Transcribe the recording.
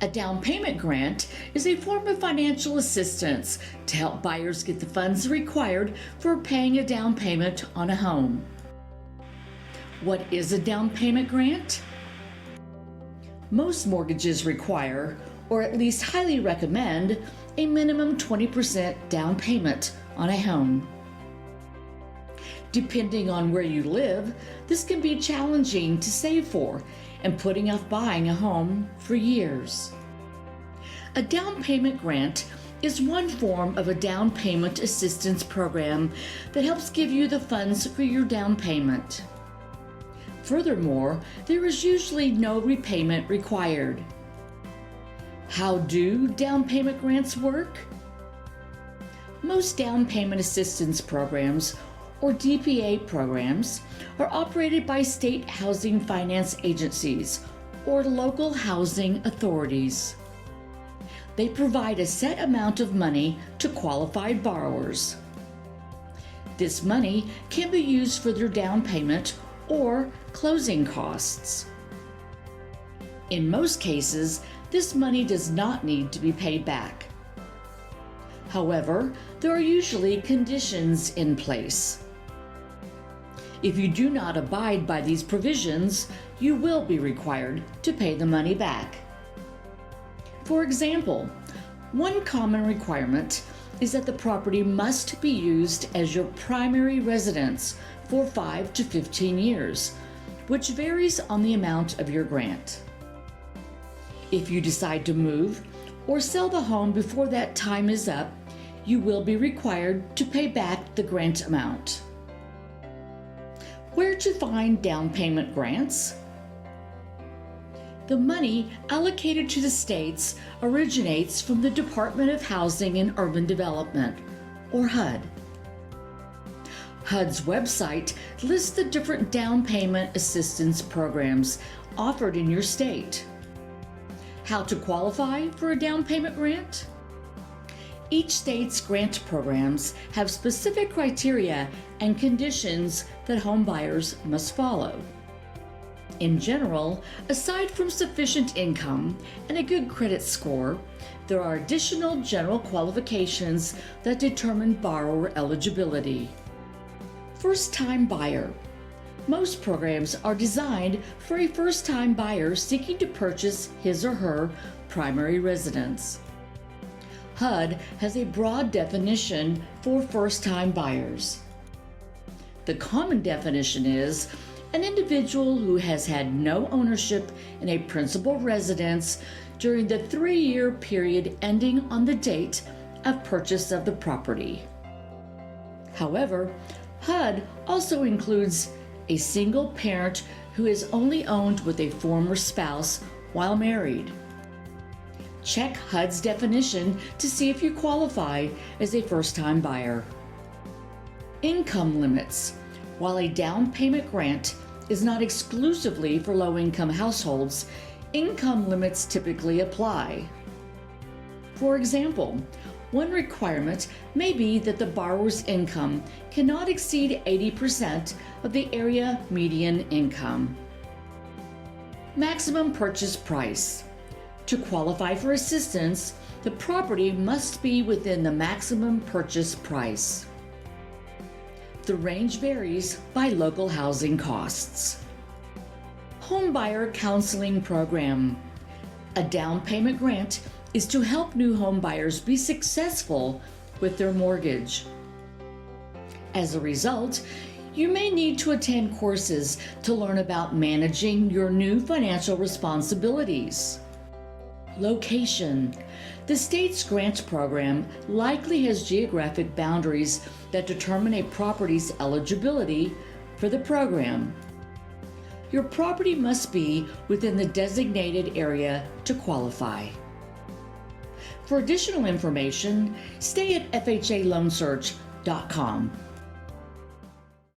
A down payment grant is a form of financial assistance to help buyers get the funds required for paying a down payment on a home. What is a down payment grant? Most mortgages require, or at least highly recommend, a minimum 20% down payment on a home. Depending on where you live, this can be challenging to save for and putting off buying a home for years. A down payment grant is one form of a down payment assistance program that helps give you the funds for your down payment. Furthermore, there is usually no repayment required. How do down payment grants work? Most down payment assistance programs, or DPA programs, are operated by state housing finance agencies or local housing authorities. They provide a set amount of money to qualified borrowers. This money can be used for their down payment or closing costs. In most cases, this money does not need to be paid back. However, there are usually conditions in place. If you do not abide by these provisions, you will be required to pay the money back. For example, one common requirement is that the property must be used as your primary residence for 5 to 15 years, which varies on the amount of your grant. If you decide to move or sell the home before that time is up, you will be required to pay back the grant amount. Where to find down payment grants? The money allocated to the states originates from the Department of Housing and Urban Development, or HUD. HUD's website lists the different down payment assistance programs offered in your state. How to qualify for a down payment grant? Each state's grant programs have specific criteria and conditions that home buyers must follow. In general, aside from sufficient income and a good credit score, there are additional general qualifications that determine borrower eligibility. First-time buyer. Most programs are designed for a first-time buyer seeking to purchase his or her primary residence. HUD has a broad definition for first-time buyers. The common definition is an individual who has had no ownership in a principal residence during the 3-year period ending on the date of purchase of the property. However, HUD also includes a single parent who is only owned with a former spouse while married. Check HUD's definition to see if you qualify as a first-time buyer. Income limits. While a down payment grant is not exclusively for low-income households, income limits typically apply. For example, one requirement may be that the borrower's income cannot exceed 80% of the area median income. Maximum purchase price. To qualify for assistance, the property must be within the maximum purchase price. The range varies by local housing costs. Homebuyer Counseling Program. A down payment grant is to help new home buyers be successful with their mortgage. As a result, you may need to attend courses to learn about managing your new financial responsibilities. Location. The state's grant program likely has geographic boundaries that determine a property's eligibility for the program. Your property must be within the designated area to qualify. For additional information, stay at FHALoanSearch.com.